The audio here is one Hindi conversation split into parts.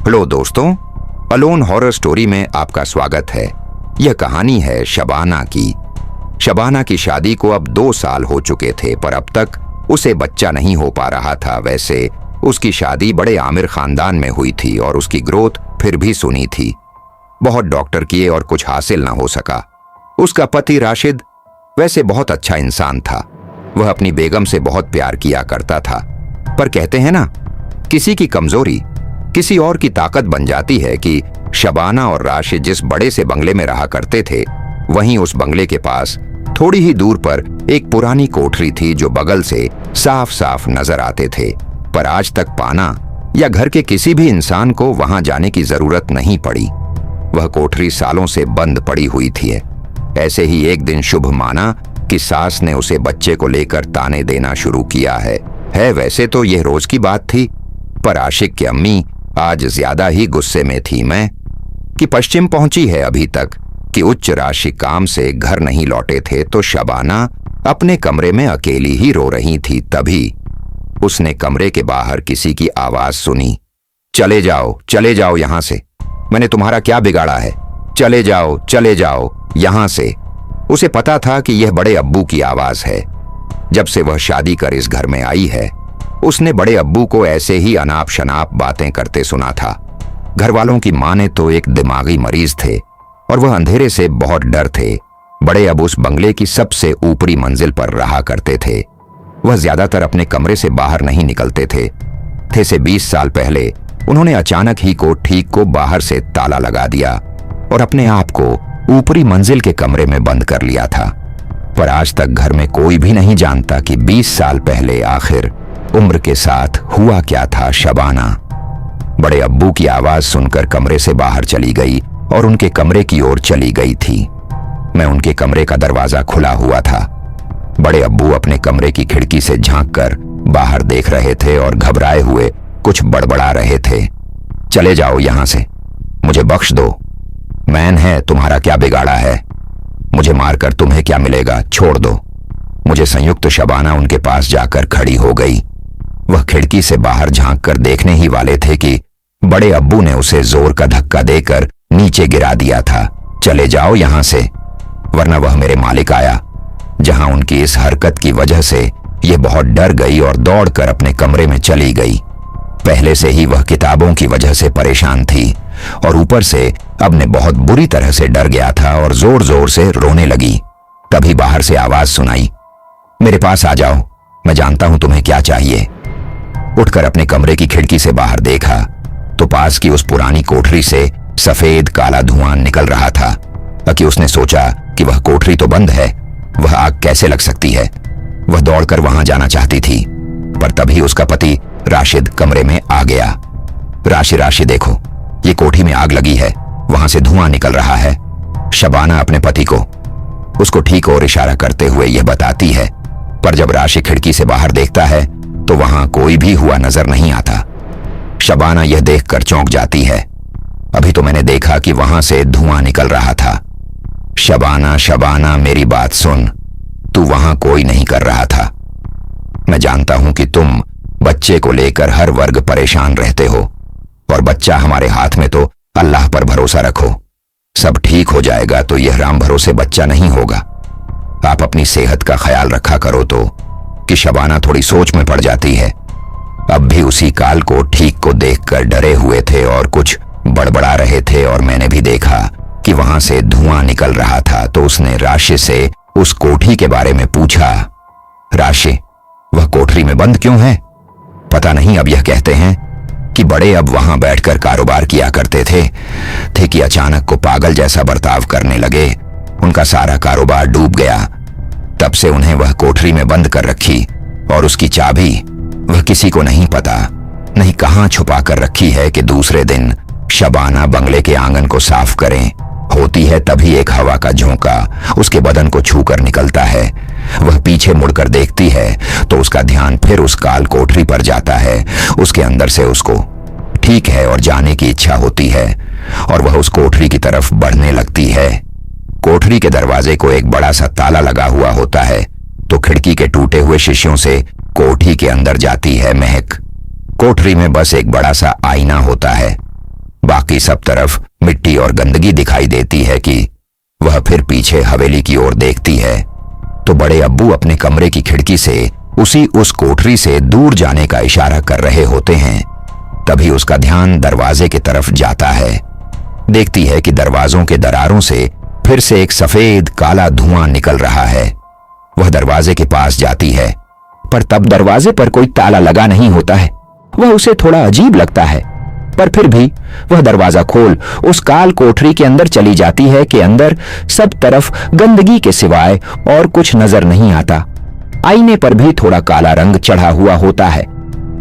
हेलो दोस्तों, अलोन हॉरर स्टोरी में आपका स्वागत है। यह कहानी है शबाना की। शबाना की शादी को अब 2 साल हो चुके थे, पर अब तक उसे बच्चा नहीं हो पा रहा था। वैसे उसकी शादी बड़े आमिर खानदान में हुई थी और उसकी ग्रोथ फिर भी सुनी थी। बहुत डॉक्टर किए और कुछ हासिल न हो सका। उसका पति राशिद वैसे बहुत अच्छा इंसान था। वह अपनी बेगम से बहुत प्यार किया करता था, पर कहते हैं ना, किसी की कमजोरी किसी और की ताकत बन जाती है। कि शबाना और राशिद जिस बड़े से बंगले में रहा करते थे, वहीं उस बंगले के पास थोड़ी ही दूर पर एक पुरानी कोठरी थी जो बगल से साफ साफ नजर आते थे। पर आज तक पाना या घर के किसी भी इंसान को वहां जाने की जरूरत नहीं पड़ी। वह कोठरी सालों से बंद पड़ी हुई थी। ऐसे ही एक दिन शुभ माना कि सास ने उसे बच्चे को लेकर ताने देना शुरू किया है। वैसे तो यह रोज की बात थी, पर आशिक की अम्मी आज ज्यादा ही गुस्से में थी। मैं कि पश्चिम पहुंची है अभी तक, कि उच्च राशि काम से घर नहीं लौटे थे, तो शबाना अपने कमरे में अकेली ही रो रही थी। तभी उसने कमरे के बाहर किसी की आवाज सुनी। चले जाओ यहां से। मैंने तुम्हारा क्या बिगाड़ा है? चले जाओ यहां से। उसे पता था कि यह बड़े अब्बू की आवाज है। जब से वह शादी कर इस घर में आई है, उसने बड़े अब्बू को ऐसे ही अनाप शनाप बातें करते सुना था। घर वालों की माने तो एक दिमागी मरीज थे और वह अंधेरे से बहुत डर थे। बड़े अब्बू उस बंगले की सबसे ऊपरी मंजिल पर रहा करते थे। वह ज्यादातर अपने कमरे से बाहर नहीं निकलते थे से 20 साल पहले उन्होंने अचानक ही कोठी को बाहर से ताला लगा दिया और अपने आप को ऊपरी मंजिल के कमरे में बंद कर लिया था। पर आज तक घर में कोई भी नहीं जानता कि 20 साल पहले आखिर उम्र के साथ हुआ क्या था। शबाना बड़े अब्बू की आवाज सुनकर कमरे से बाहर चली गई और उनके कमरे की ओर चली गई थी। मैं उनके कमरे का दरवाजा खुला हुआ था। बड़े अब्बू अपने कमरे की खिड़की से झांककर बाहर देख रहे थे और घबराए हुए कुछ बड़बड़ा रहे थे। चले जाओ यहां से, मुझे बख्श दो। मैन है, तुम्हारा क्या बिगाड़ा है? मुझे मारकर तुम्हें क्या मिलेगा? छोड़ दो मुझे। संयुक्त शबाना उनके पास जाकर खड़ी हो गई। वह खिड़की से बाहर झांककर देखने ही वाले थे कि बड़े अब्बू ने उसे जोर का धक्का देकर नीचे गिरा दिया था। चले जाओ यहां से, वरना वह मेरे मालिक आया। जहां उनकी इस हरकत की वजह से यह बहुत डर गई और दौड़कर अपने कमरे में चली गई। पहले से ही वह किताबों की वजह से परेशान थी और ऊपर से अब ने बहुत बुरी तरह से डर गया था और जोर जोर से रोने लगी। तभी बाहर से आवाज सुनाई, मेरे पास आ जाओ, मैं जानता हूं तुम्हें क्या चाहिए। उठकर अपने कमरे की खिड़की से बाहर देखा तो पास की उस पुरानी कोठरी से सफेद काला धुआं निकल रहा था। कि उसने सोचा कि वह कोठरी तो बंद है, वह आग कैसे लग सकती है। वह दौड़कर वहां जाना चाहती थी, पर तभी उसका पति राशिद कमरे में आ गया। राशि देखो, ये कोठी में आग लगी है, वहां से धुआं निकल रहा है। शबाना अपने पति को उसको ठीक और इशारा करते हुए यह बताती है, पर जब राशि खिड़की से बाहर देखता है तो वहां कोई भी हुआ नजर नहीं आता। शबाना यह देखकर चौंक जाती है। अभी तो मैंने देखा कि वहां से धुआं निकल रहा था। शबाना मेरी बात सुन, तू वहां कोई नहीं कर रहा था। मैं जानता हूं कि तुम बच्चे को लेकर हर वर्ग परेशान रहते हो, और बच्चा हमारे हाथ में, तो अल्लाह पर भरोसा रखो, सब ठीक हो जाएगा। तो यह राम भरोसे बच्चा नहीं होगा। आप अपनी सेहत का ख्याल रखा करो। तो कि शबाना थोड़ी सोच में पड़ जाती है। अब भी उसी काल को ठीक को देखकर डरे हुए थे और कुछ बड़बड़ा रहे थे, और मैंने भी देखा कि वहां से धुआं निकल रहा था। तो उसने राशि से उस कोठी के बारे में पूछा। राशि, वह कोठरी में बंद क्यों है? पता नहीं। अब यह कहते हैं कि बड़े अब वहां बैठकर कारोबार किया करते थे कि अचानक को पागल जैसा बर्ताव करने लगे। उनका सारा कारोबार डूब गया। तब से उन्हें वह कोठरी में बंद कर रखी, और उसकी चाबी वह किसी को नहीं पता, नहीं कहां छुपा कर रखी है। कि दूसरे दिन शबाना बंगले के आंगन को साफ करें होती है, तभी एक हवा का झोंका उसके बदन को छूकर निकलता है। वह पीछे मुड़कर देखती है तो उसका ध्यान फिर उस काल कोठरी पर जाता है। उसके अंदर से उसको ठीक है और जाने की इच्छा होती है, और वह उस कोठरी की तरफ बढ़ने लगती है। कोठरी के दरवाजे को एक बड़ा सा ताला लगा हुआ होता है, तो खिड़की के टूटे हुए शीशों से कोठी के अंदर जाती है महक। कोठरी में बस एक बड़ा सा आईना होता है। क्योंकि सब तरफ मिट्टी और गंदगी दिखाई देती है कि वह फिर पीछे हवेली की ओर देखती है तो बड़े अब्बू अपने कमरे की खिड़की से उस कोठरी से दूर जाने का इशारा कर रहे होते हैं। तभी उसका ध्यान दरवाजे की तरफ जाता है। देखती है कि दरवाजों के दरारों से फिर से एक सफेद काला धुआं निकल रहा है। वह दरवाजे के पास जाती है, पर तब दरवाजे पर कोई ताला लगा नहीं होता है। वह उसे थोड़ा अजीब लगता है, पर फिर भी वह दरवाजा खोल उस काल कोठरी के अंदर चली जाती है कि अंदर सब तरफ गंदगी के सिवाय और कुछ नजर नहीं आता। आईने पर भी थोड़ा काला रंग चढ़ा हुआ होता है।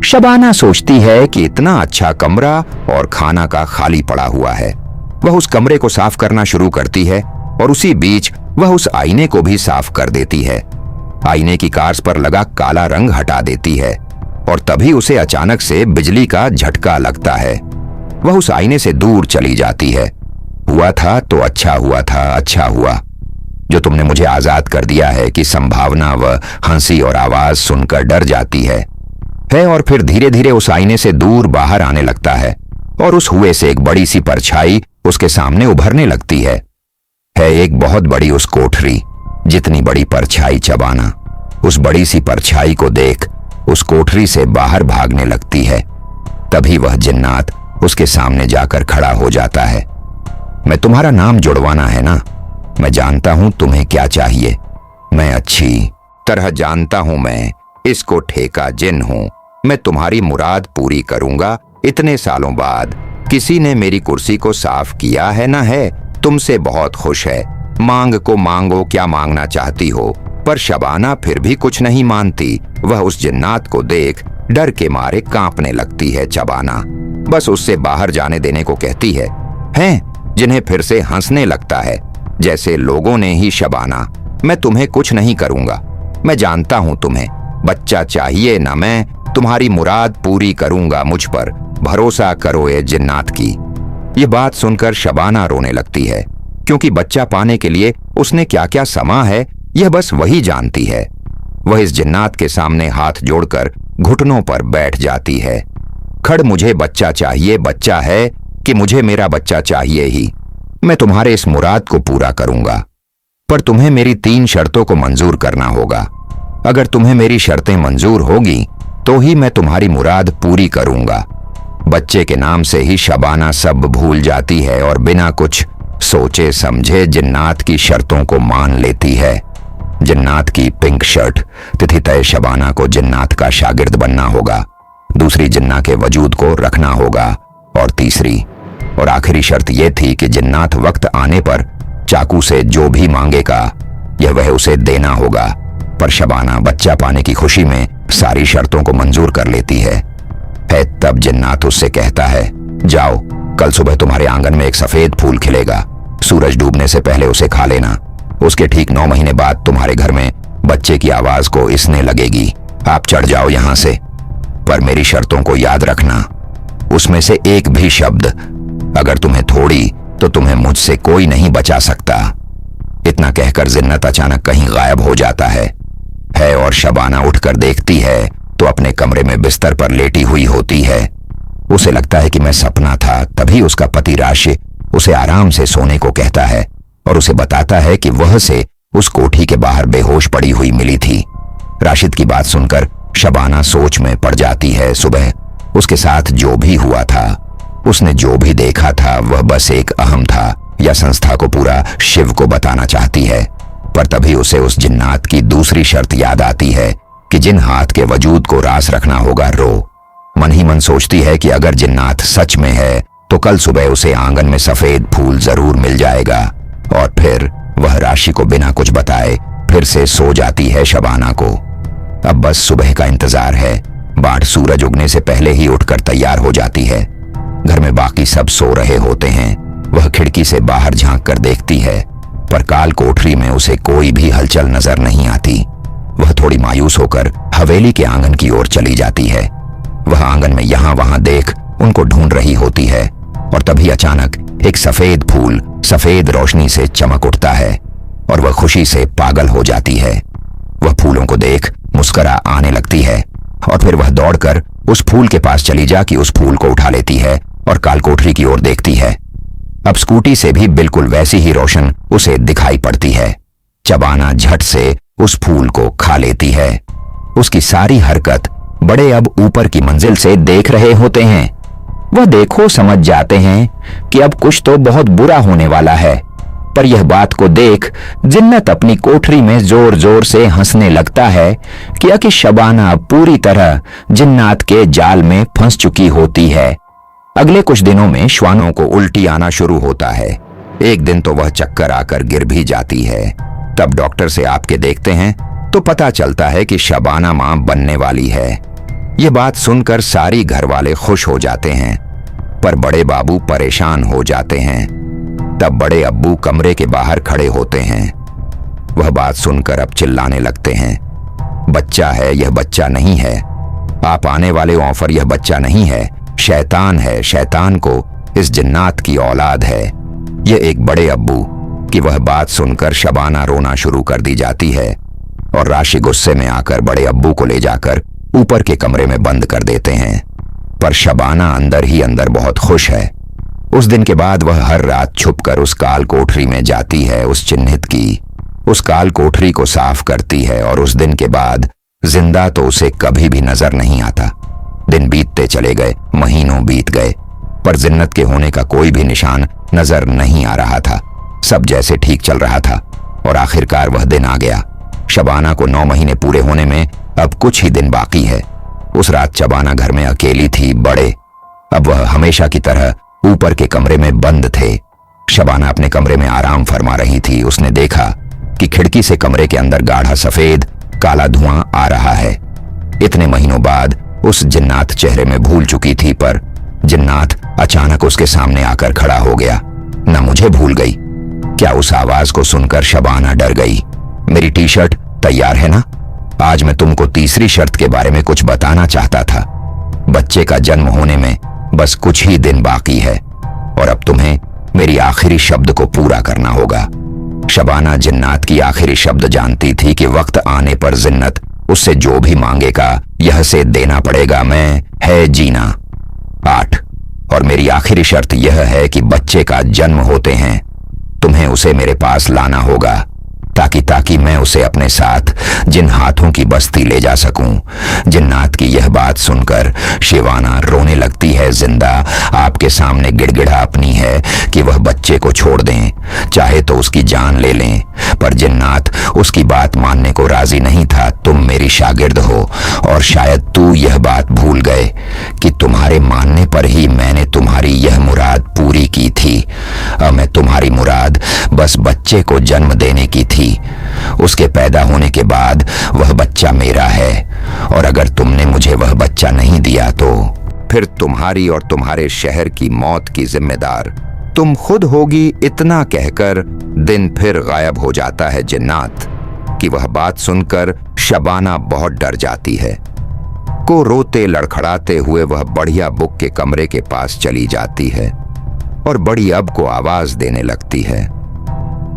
शबाना सोचती है कि इतना अच्छा कमरा और खाना का खाली पड़ा हुआ है। वह उस कमरे को साफ करना शुरू करती है और उसी बीच वह उस आईने को भी साफ कर देती है। आईने की कार्स पर लगा काला रंग हटा देती है और तभी उसे अचानक से बिजली का झटका लगता है। वह उस आईने से दूर चली जाती है। हुआ था तो अच्छा हुआ था, अच्छा हुआ जो तुमने मुझे आजाद कर दिया है कि संभावना व हंसी और आवाज सुनकर डर जाती है और फिर धीरे धीरे उस आईने से दूर बाहर आने लगता है और उस हुए से एक बड़ी सी परछाई उसके सामने उभरने लगती है एक बहुत बड़ी उस कोठरी जितनी बड़ी परछाई शबाना उस बड़ी सी परछाई को देख उस कोठरी से बाहर भागने लगती है। तभी वह जिन्नात उसके सामने जाकर खड़ा हो जाता है। मैं तुम्हारा नाम जुड़वाना है ना? मैं जानता हूं तुम्हें क्या चाहिए। मैं अच्छी तरह जानता हूं मैं इसको ठेका जिन हूं। मैं तुम्हारी मुराद पूरी करूंगा। इतने सालों बाद किसी ने मेरी कुर्सी को साफ किया है ना है। तुमसे बहुत खुश है। मांग को मांगो, क्या मांगना चाहती हो। पर शबाना फिर भी कुछ नहीं मानती। वह उस जिन्नात को देख डर के मारे कांपने लगती है। शबाना बस उससे बाहर जाने देने को कहती है जिन्हें फिर से हंसने लगता है जैसे लोगों ने ही। शबाना मैं तुम्हें कुछ नहीं करूंगा। मैं जानता हूं तुम्हें बच्चा चाहिए ना। मैं तुम्हारी मुराद पूरी करूंगा। मुझ पर भरोसा करो ये जिन्नात की। ये बात सुनकर शबाना रोने लगती है क्योंकि बच्चा पाने के लिए उसने क्या क्या समा है यह बस वही जानती है। वह इस जिन्नात के सामने हाथ जोड़कर घुटनों पर बैठ जाती है। खड़ मुझे बच्चा चाहिए। बच्चा है कि मुझे मेरा बच्चा चाहिए ही। मैं तुम्हारे इस मुराद को पूरा करूंगा, पर तुम्हें मेरी 3 शर्तों को मंजूर करना होगा। अगर तुम्हें मेरी शर्तें मंजूर होगी तो ही मैं तुम्हारी मुराद पूरी करूंगा। बच्चे के नाम से ही शबाना सब भूल जाती है और बिना कुछ सोचे समझे जिन्नात की शर्तों को मान लेती है। जिन्नात की पिंक शर्ट तिथि तय। शबाना को जिन्नात का शागिर्द बनना होगा, दूसरी जिन्ना के वजूद को रखना होगा और तीसरी और आखिरी शर्त यह थी कि जिन्नात वक्त आने पर चाकू से जो भी मांगेगा यह वह उसे देना होगा। पर शबाना बच्चा पाने की खुशी में सारी शर्तों को मंजूर कर लेती है। तब जिन्नात उससे कहता है, जाओ, कल सुबह तुम्हारे आंगन में एक सफेद फूल खिलेगा। सूरज डूबने से पहले उसे खा लेना। उसके ठीक 9 महीने बाद तुम्हारे घर में बच्चे की आवाज को इसने लगेगी। आप चढ़ जाओ यहां से, पर मेरी शर्तों को याद रखना। उसमें से एक भी शब्द अगर तुम्हें थोड़ी तो तुम्हें मुझसे कोई नहीं बचा सकता। इतना कहकर जिन्नत अचानक कहीं गायब हो जाता है और शबाना उठकर देखती है तो अपने कमरे में बिस्तर पर लेटी हुई होती है। उसे लगता है कि मैं सपना था। तभी उसका पति राशिद उसे आराम से सोने को कहता है और उसे बताता है कि वह से उस कोठी के बाहर बेहोश पड़ी हुई मिली थी। राशिद की बात सुनकर शबाना सोच में पड़ जाती है। सुबह उसके साथ जो भी हुआ था, उसने जो भी देखा था वह बस एक अहम था या संस्था को पूरा शिव को बताना चाहती है। पर तभी उसे उस जिन्नात की दूसरी शर्त याद आती है कि जिन हाथ के वजूद को रास रखना होगा रो। मन ही मन सोचती है कि अगर जिन्नात सच में है तो कल सुबह उसे आंगन में सफेद फूल जरूर मिल जाएगा। और फिर वह राशि को बिना कुछ बताए फिर से सो जाती है शबाना को। अब बस सुबह का इंतजार है। बाट सूरज उगने से पहले ही उठकर तैयार हो जाती है। घर में बाकी सब सो रहे होते हैं। वह खिड़की से बाहर झांक कर देखती है, पर काल कोठरी में उसे कोई भी हलचल नजर नहीं आती। वह थोड़ी मायूस होकर हवेली के आंगन की ओर चली जाती है। वह आंगन में यहां वहां देख उनको ढूंढ रही होती है और तभी अचानक एक सफेद फूल सफेद रोशनी से चमक उठता है और वह खुशी से पागल हो जाती है। वह फूलों को देख मुस्कुरा आने लगती है और फिर वह दौड़कर उस फूल के पास चली जा कि उस फूल को उठा लेती है और कालकोठरी की ओर देखती है। अब स्कूटी से भी बिल्कुल वैसी ही रोशन उसे दिखाई पड़ती है। शबाना झट से उस फूल को खा लेती है। उसकी सारी हरकत बड़े अब ऊपर की मंजिल से देख रहे होते हैं। वह देखो समझ जाते हैं कि अब कुछ तो बहुत बुरा होने वाला है। पर यह बात को देख जिन्नत अपनी कोठरी में जोर जोर से हंसने लगता है कि शबाना पूरी तरह जिन्नात के जाल में फंस चुकी होती है। अगले कुछ दिनों में श्वानों को उल्टी आना शुरू होता है। एक दिन तो वह चक्कर आकर गिर भी जाती है। तब डॉक्टर से आपके देखते हैं तो पता चलता है कि शबाना मां बनने वाली है। ये बात सुनकर सारी घर वाले खुश हो जाते हैं, पर बड़े बाबू परेशान हो जाते हैं। तब बड़े अब्बू कमरे के बाहर खड़े होते हैं। वह बात सुनकर अब चिल्लाने लगते हैं, बच्चा है यह बच्चा नहीं है, आप आने वाले ऑफर यह बच्चा नहीं है, शैतान है, शैतान को इस जिन्नात की औलाद है। यह एक बड़े अब्बू की वह बात सुनकर शबाना रोना शुरू कर दी जाती है और राशि गुस्से में आकर बड़े अब्बू को ले जाकर ऊपर के कमरे में बंद कर देते हैं। पर शबाना अंदर ही अंदर बहुत खुश है। उस दिन के बाद वह हर रात छुपकर उस काल कोठरी में जाती है, उस चिन्हित की उस काल कोठरी को साफ करती है और उस दिन के बाद जिंदा तो उसे कभी भी नजर नहीं आता। दिन बीतते चले गए, महीनों बीत गए, पर जिन्नत के होने का कोई भी निशान नजर नहीं आ रहा था। सब जैसे ठीक चल रहा था और आखिरकार वह दिन आ गया। शबाना को 9 महीने पूरे होने में अब कुछ ही दिन बाकी है। उस रात शबाना घर में अकेली थी। बड़े अब वह हमेशा की तरह ऊपर के कमरे में बंद थे। शबाना अपने कमरे में आराम फरमा रही थी। उसने देखा कि खिड़की से कमरे के अंदर गाढ़ा सफेद काला धुआं आ रहा है। इतने महीनों बाद उस जिन्नात चेहरे में भूल चुकी थी, पर जिन्नात अचानक उसके सामने आकर खड़ा हो गया। न मुझे भूल गई क्या? उस आवाज को सुनकर शबाना डर गई। मेरी टी शर्ट तैयार है ना? आज मैं तुमको तीसरी शर्त के बारे में कुछ बताना चाहता था। बच्चे का जन्म होने में बस कुछ ही दिन बाकी है और अब तुम्हें मेरी आखिरी शब्द को पूरा करना होगा। शबाना जिन्नात की आखिरी शब्द जानती थी कि वक्त आने पर जिन्नत उससे जो भी मांगेगा यह से देना पड़ेगा। मैं है जीना 8 और मेरी आखिरी शर्त यह है कि बच्चे का जन्म होते हैं तुम्हें उसे मेरे पास लाना होगा ताकि मैं उसे अपने साथ जिन हाथों की बस्ती ले जा सकूं। जिन्नात की यह बात सुनकर शिवाना रोने लगती है। जिंदा आपके सामने गिड़गिड़ा अपनी है कि वह बच्चे को छोड़ दें, चाहे तो उसकी जान ले लें, पर जिन्नात उसकी बात मानने को राजी नहीं था। तुम मेरी शागिर्द हो और शायद तू यह बात भूल गए कि तुम्हारे मानने पर ही मैंने तुम्हारी यह मुराद पूरी की थी। मैं तुम्हारी मुराद बस बच्चे को जन्म देने की थी। उसके पैदा होने के बाद वह बच्चा मेरा है और अगर तुमने मुझे वह बच्चा नहीं दिया तो फिर तुम्हारी और तुम्हारे शहर की मौत की जिम्मेदार तुम खुद होगी। इतना कहकर दिन फिर गायब हो जाता है। जिन्नात की वह बात सुनकर शबाना बहुत डर जाती है। को रोते लड़खड़ाते हुए वह बढ़िया बुक के कमरे के पास चली जाती है और बड़ी अब को आवाज देने लगती है,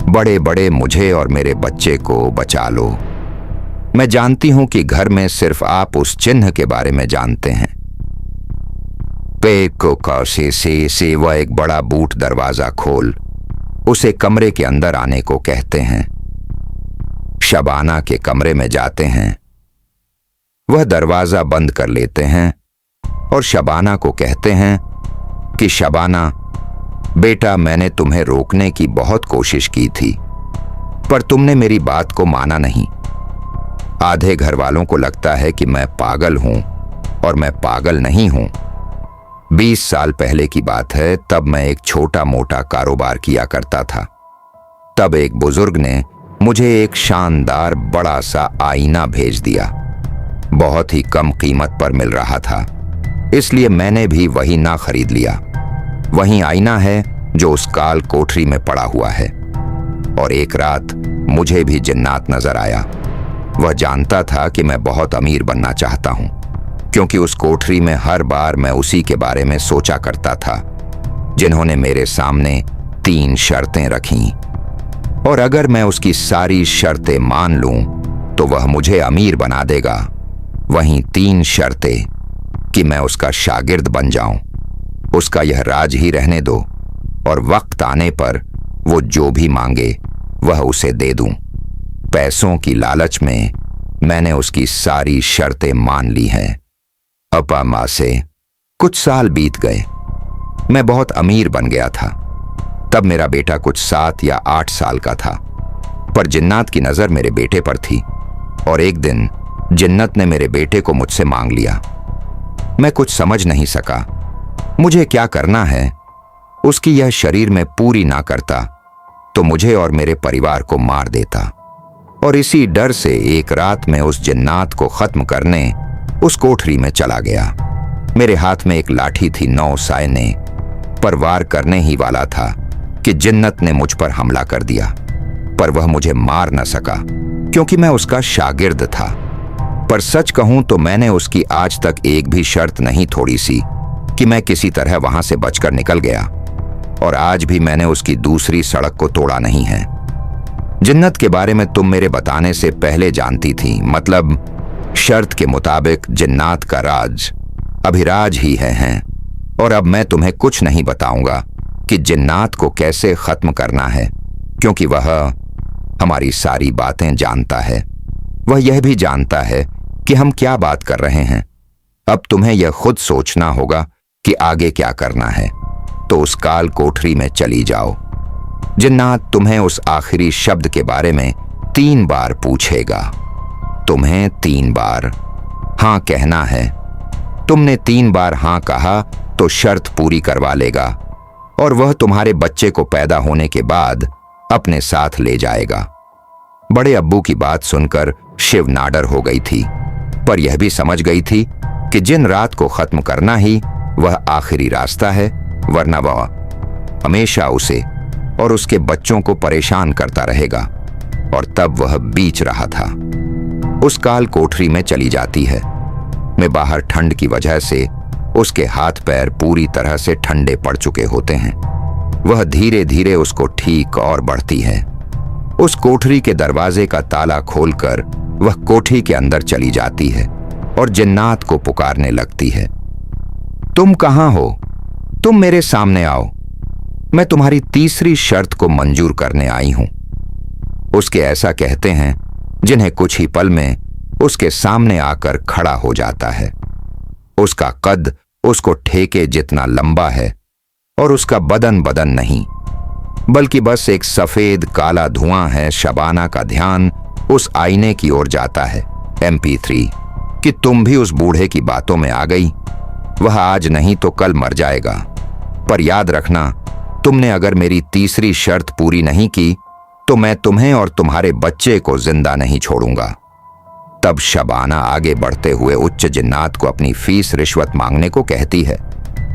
बड़े बड़े मुझे और मेरे बच्चे को बचा लो। मैं जानती हूं कि घर में सिर्फ आप उस चिन्ह के बारे में जानते हैं। पे को कौसे से वह एक बड़ा बूट दरवाजा खोल उसे कमरे के अंदर आने को कहते हैं। शबाना के कमरे में जाते हैं। वह दरवाजा बंद कर लेते हैं और शबाना को कहते हैं कि शबाना बेटा, मैंने तुम्हें रोकने की बहुत कोशिश की थी पर तुमने मेरी बात को माना नहीं। आधे घर वालों को लगता है कि मैं पागल हूं और मैं पागल नहीं हूं। 20 साल पहले की बात है। तब मैं एक छोटा मोटा कारोबार किया करता था। तब एक बुजुर्ग ने मुझे एक शानदार बड़ा सा आईना भेज दिया। बहुत ही कम कीमत पर मिल रहा था, इसलिए मैंने भी वही ना खरीद लिया। वही आईना है जो उस काल कोठरी में पड़ा हुआ है। और एक रात मुझे भी जिन्नात नजर आया। वह जानता था कि मैं बहुत अमीर बनना चाहता हूं, क्योंकि उस कोठरी में हर बार मैं उसी के बारे में सोचा करता था जिन्होंने मेरे सामने 3 शर्तें रखीं, और अगर मैं उसकी सारी शर्तें मान लूं तो वह मुझे अमीर बना देगा। वहीं 3 शर्तें कि मैं उसका शागिर्द बन जाऊं। उसका यह राज ही रहने दो और वक्त आने पर वो जो भी मांगे वह उसे दे दूं। पैसों की लालच में मैंने उसकी सारी शर्तें मान ली हैं। अपा माँ से कुछ साल बीत गए। मैं बहुत अमीर बन गया था। तब मेरा बेटा कुछ 7 या 8 साल का था, पर जिन्नात की नजर मेरे बेटे पर थी और एक दिन जिन्नत ने मेरे बेटे को मुझसे मांग लिया। मैं कुछ समझ नहीं सका मुझे क्या करना है। उसकी यह शरीर में पूरी ना करता तो मुझे और मेरे परिवार को मार देता, और इसी डर से एक रात में उस जिन्नात को खत्म करने उस कोठरी में चला गया। मेरे हाथ में एक लाठी थी 9 सायने, पर वार करने ही वाला था कि जिन्नत ने मुझ पर हमला कर दिया, पर वह मुझे मार न सका क्योंकि मैं उसका शागिर्द था। पर सच कहूं तो मैंने उसकी आज तक एक भी शर्त नहीं तोड़ी सी कि मैं किसी तरह वहां से बचकर निकल गया, और आज भी मैंने उसकी दूसरी सड़क को तोड़ा नहीं है। जिन्नत के बारे में तुम मेरे बताने से पहले जानती थी, मतलब शर्त के मुताबिक जिन्नात का राज अभिराज ही है। और अब मैं तुम्हें कुछ नहीं बताऊंगा कि जिन्नात को कैसे खत्म करना है, क्योंकि वह हमारी सारी बातें जानता है। वह यह भी जानता है कि हम क्या बात कर रहे हैं। अब तुम्हें यह खुद सोचना होगा कि आगे क्या करना है। तो उस काल कोठरी में चली जाओ। जिन्नात तुम्हें उस आखिरी शब्द के बारे में 3 बार पूछेगा। तुम्हें 3 बार हां कहना है। तुमने 3 बार हां कहा तो शर्त पूरी करवा लेगा, और वह तुम्हारे बच्चे को पैदा होने के बाद अपने साथ ले जाएगा। बड़े अब्बू की बात सुनकर शिव नाडर हो गई थी, पर यह भी समझ गई थी कि जिन रात को खत्म करना ही वह आखिरी रास्ता है, वरना वह हमेशा उसे और उसके बच्चों को परेशान करता रहेगा। और तब वह बीच रहा था। उस काल कोठरी में चली जाती है। मैं बाहर ठंड की वजह से उसके हाथ पैर पूरी तरह से ठंडे पड़ चुके होते हैं। वह धीरे धीरे उसको ठीक और बढ़ती है। उस कोठरी के दरवाजे का ताला खोलकर वह कोठी के अंदर चली जाती है और जिन्नात को पुकारने लगती है। तुम कहां हो? तुम मेरे सामने आओ। मैं तुम्हारी तीसरी शर्त को मंजूर करने आई हूं। उसके ऐसा कहते हैं जिन्हें कुछ ही पल में उसके सामने आकर खड़ा हो जाता है। उसका कद उसको ठेके जितना लंबा है, और उसका बदन नहीं, बल्कि बस एक सफेद काला धुआं है। शबाना का ध्यान उस आईने की ओर जाता है। MP3 कि तुम भी उस बूढ़े की बातों में आ गई। वह आज नहीं तो कल मर जाएगा, पर याद रखना, तुमने अगर मेरी तीसरी शर्त पूरी नहीं की तो मैं तुम्हें और तुम्हारे बच्चे को जिंदा नहीं छोड़ूंगा। तब शबाना आगे बढ़ते हुए उच्च जिन्नात को अपनी फीस रिश्वत मांगने को कहती है।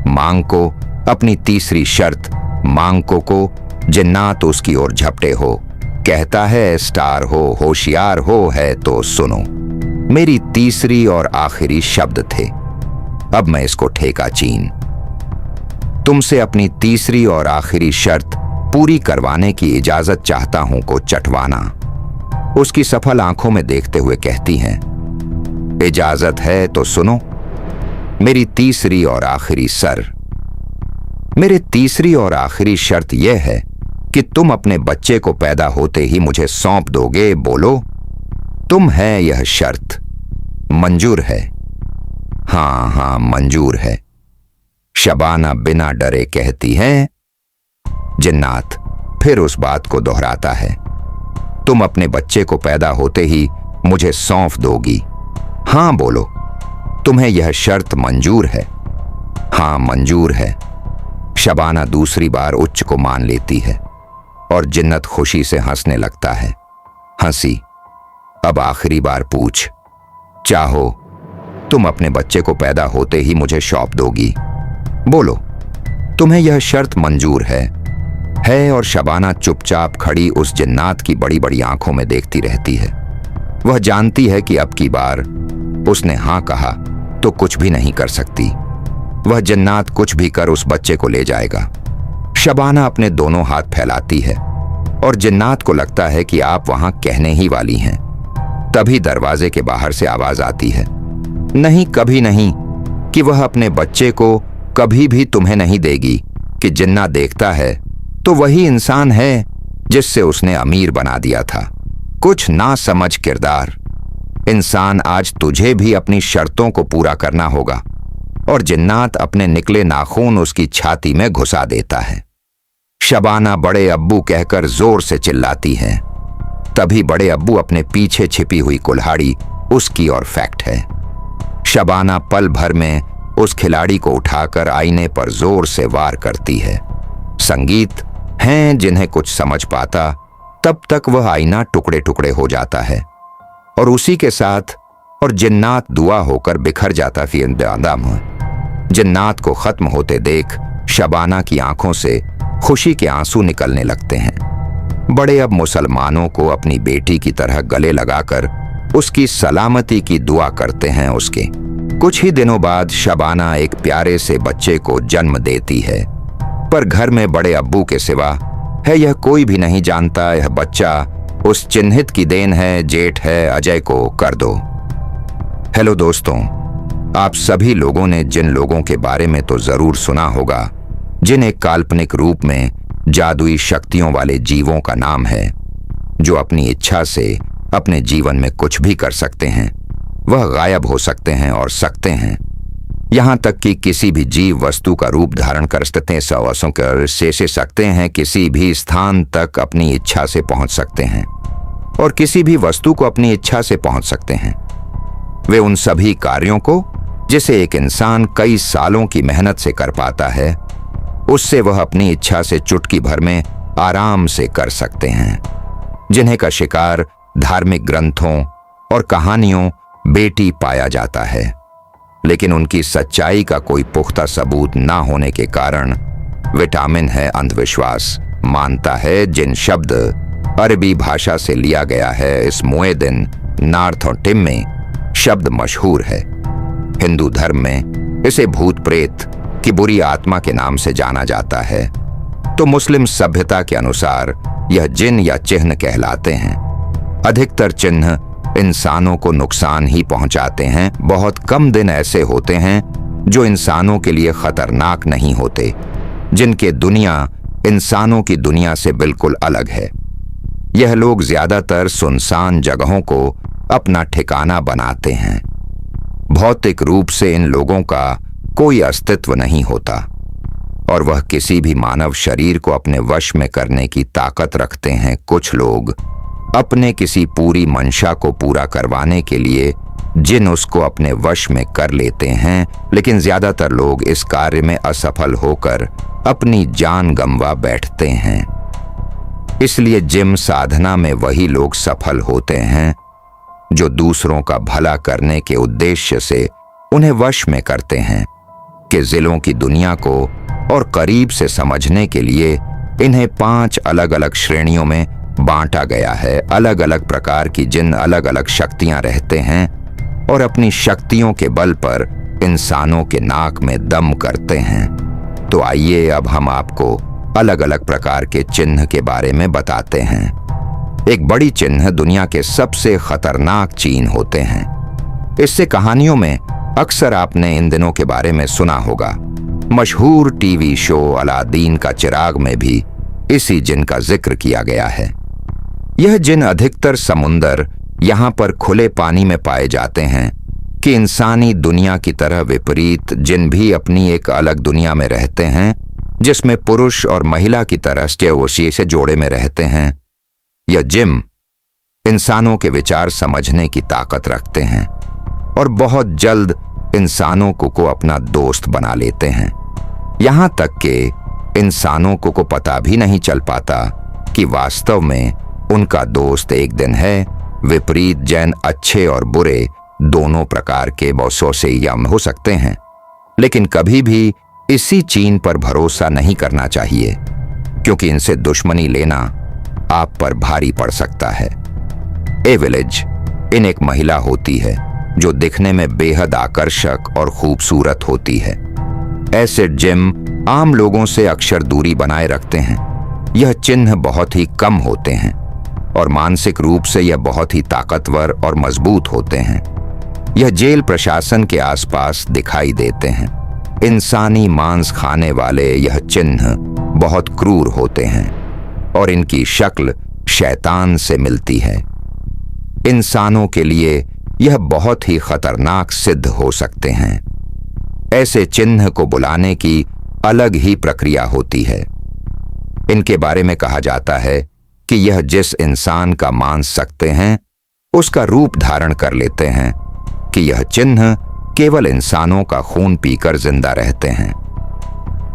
मांग को अपनी तीसरी शर्त मांगको को जिन्नात उसकी ओर झपटे हो कहता है, स्टार हो, होशियार हो है तो सुनो। मेरी तीसरी और आखिरी शब्द थे। अब मैं इसको ठेका चीन। तुमसे अपनी तीसरी और आखिरी शर्त पूरी करवाने की इजाजत चाहता हूं को चटवाना उसकी सफल आंखों में देखते हुए कहती हैं। इजाजत है तो सुनो। मेरी तीसरी और आखिरी मेरे तीसरी और आखिरी शर्त यह है कि तुम अपने बच्चे को पैदा होते ही मुझे सौंप दोगे। बोलो, तुम है यह शर्त मंजूर है? हां मंजूर है। शबाना बिना डरे कहती है। जिन्नात फिर उस बात को दोहराता है। तुम अपने बच्चे को पैदा होते ही मुझे सौंप दोगी? हां बोलो, तुम्हें यह शर्त मंजूर है? हां मंजूर है। शबाना दूसरी बार उच्च को मान लेती है और जिन्नत खुशी से हंसने लगता है। हंसी। अब आखिरी बार पूछ। चाहो तुम अपने बच्चे को पैदा होते ही मुझे सौंप दोगी? बोलो, तुम्हें यह शर्त मंजूर है? और शबाना चुपचाप खड़ी उस जिन्नात की बड़ी बड़ी आंखों में देखती रहती है। वह जानती है कि अब की बार उसने हां कहा तो कुछ भी नहीं कर सकती। वह जिन्नात कुछ भी कर उस बच्चे को ले जाएगा। शबाना अपने दोनों हाथ फैलाती है और जिन्नात को लगता है कि आप वहां कहने ही वाली हैं। तभी दरवाजे के बाहर से आवाज आती है। नहीं, कभी नहीं, कि वह अपने बच्चे को कभी भी तुम्हें नहीं देगी कि जिन्ना देखता है तो वही इंसान है जिससे उसने अमीर बना दिया था। कुछ ना समझ किरदार। इंसान, आज तुझे भी अपनी शर्तों को पूरा करना होगा। और जिन्नात अपने निकले नाखून उसकी छाती में घुसा देता है। शबाना बड़े अब्बू कहकर जोर से चिल्लाती है। तभी बड़े अब्बू अपने पीछे छिपी हुई कुल्हाड़ी उसकी ओर फेंकते हैं। शबाना पल भर में उस खिलाड़ी को उठाकर आईने पर जोर से वार करती है। संगीत हैं जिन्हें कुछ समझ पाता, तब तक वह आईना टुकड़े टुकड़े हो जाता है और उसी के साथ और जिन्नात दुआ होकर बिखर जाता। फिर जिन्नात को खत्म होते देख शबाना की आंखों से खुशी के आंसू निकलने लगते हैं। बड़े अब मुसलमानों को अपनी बेटी की तरह गले लगाकर उसकी सलामती की दुआ करते हैं। उसके कुछ ही दिनों बाद शबाना एक प्यारे से बच्चे को जन्म देती है, पर घर में बड़े अब्बू के सिवा है यह कोई भी नहीं जानता यह बच्चा उस चिन्हित की देन है। जेठ है, अजय को कर दो। हेलो दोस्तों, आप सभी लोगों ने जिन लोगों के बारे में तो जरूर सुना होगा जिन एक काल्पनिक रूप में जादुई शक्तियों वाले जीवों का नाम है, जो अपनी इच्छा से अपने जीवन में कुछ भी कर सकते हैं। वह गायब हो सकते हैं और सकते हैं, यहां तक कि किसी भी जीव वस्तु का रूप धारण कर सकते हैं, किसी भी स्थान तक अपनी इच्छा से पहुंच सकते हैं और किसी भी वस्तु को अपनी इच्छा से पहुंच सकते हैं। वे उन सभी कार्यों को जिसे एक इंसान कई सालों की मेहनत से कर पाता है, उससे वह अपनी इच्छा से चुटकी भर में आराम से कर सकते हैं। जिन्हें का शिकार धार्मिक ग्रंथों और कहानियों बेटी पाया जाता है, लेकिन उनकी सच्चाई का कोई पुख्ता सबूत ना होने के कारण विटामिन है अंधविश्वास मानता है। जिन शब्द अरबी भाषा से लिया गया है, इस मुएदिन नार्थ और टिम में शब्द मशहूर है। हिंदू धर्म में इसे भूत प्रेत की बुरी आत्मा के नाम से जाना जाता है, तो मुस्लिम सभ्यता के अनुसार यह जिन या चिन्ह कहलाते हैं। अधिकतर चिन्ह इंसानों को नुकसान ही पहुंचाते हैं। बहुत कम दिन ऐसे होते हैं जो इंसानों के लिए खतरनाक नहीं होते, जिनके दुनिया इंसानों की दुनिया से बिल्कुल अलग है। यह लोग ज्यादातर सुनसान जगहों को अपना ठिकाना बनाते हैं। भौतिक रूप से इन लोगों का कोई अस्तित्व नहीं होता और वह किसी भी मानव शरीर को अपने वश में करने की ताकत रखते हैं। कुछ लोग अपने किसी पूरी मंशा को पूरा करवाने के लिए जिन उसको अपने वश में कर लेते हैं, लेकिन ज्यादातर लोग इस कार्य में असफल होकर अपनी जान गंवा बैठते हैं। इसलिए जिम साधना में वही लोग सफल होते हैं जो दूसरों का भला करने के उद्देश्य से उन्हें वश में करते हैं। कि जिलों की दुनिया को और करीब से समझने के लिए इन्हें 5 अलग अलग श्रेणियों में बांटा गया है। अलग अलग प्रकार की जिन अलग अलग शक्तियां रहते हैं और अपनी शक्तियों के बल पर इंसानों के नाक में दम करते हैं। तो आइए अब हम आपको अलग अलग प्रकार के चिन्ह के बारे में बताते हैं। एक बड़ी चिन्ह दुनिया के सबसे खतरनाक चिन्ह होते हैं। इससे कहानियों में अक्सर आपने इन दिनों के बारे में सुना होगा। मशहूर टीवी शो अलादीन का चिराग में भी इसी जिन का जिक्र किया गया है। यह जिन अधिकतर समुंदर यहाँ पर खुले पानी में पाए जाते हैं कि इंसानी दुनिया की तरह विपरीत जिन भी अपनी एक अलग दुनिया में रहते हैं, जिसमें पुरुष और महिला की तरह से जोड़े में रहते हैं। यह जिम इंसानों के विचार समझने की ताकत रखते हैं और बहुत जल्द इंसानों को अपना दोस्त बना लेते हैं। यहां तक कि इंसानों को पता भी नहीं चल पाता कि वास्तव में उनका दोस्त एक दिन है। विपरीत जैन अच्छे और बुरे दोनों प्रकार के बॉसों से यम हो सकते हैं, लेकिन कभी भी इसी चीन पर भरोसा नहीं करना चाहिए, क्योंकि इनसे दुश्मनी लेना आप पर भारी पड़ सकता है। ए विलेज इन एक महिला होती है जो दिखने में बेहद आकर्षक और खूबसूरत होती है। एसिड जिम आम लोगों से अक्सर दूरी बनाए रखते हैं। यह चिन्ह बहुत ही कम होते हैं और मानसिक रूप से यह बहुत ही ताकतवर और मजबूत होते हैं। यह जेल प्रशासन के आसपास दिखाई देते हैं। इंसानी मांस खाने वाले यह चिन्ह बहुत क्रूर होते हैं और इनकी शक्ल शैतान से मिलती है। इंसानों के लिए यह बहुत ही खतरनाक सिद्ध हो सकते हैं। ऐसे चिन्ह को बुलाने की अलग ही प्रक्रिया होती है। इनके बारे में कहा जाता है कि यह जिस इंसान का मांस सकते हैं उसका रूप धारण कर लेते हैं, कि यह चिन्ह केवल इंसानों का खून पीकर जिंदा रहते हैं।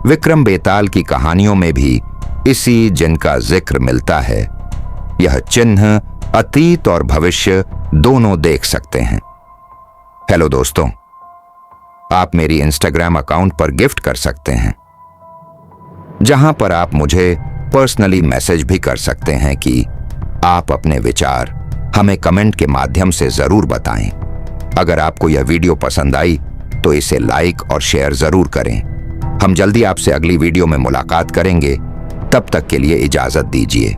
विक्रम बेताल की कहानियों में भी इसी जिन का जिक्र मिलता है। यह चिन्ह अतीत और भविष्य दोनों देख सकते हैं। हेलो दोस्तों, आप मेरी इंस्टाग्राम अकाउंट पर गिफ्ट कर सकते हैं, जहां पर आप मुझे पर्सनली मैसेज भी कर सकते हैं कि आप अपने विचार हमें कमेंट के माध्यम से जरूर बताएं। अगर आपको यह वीडियो पसंद आई तो इसे लाइक और शेयर जरूर करें। हम जल्दी आपसे अगली वीडियो में मुलाकात करेंगे। तब तक के लिए इजाजत दीजिए।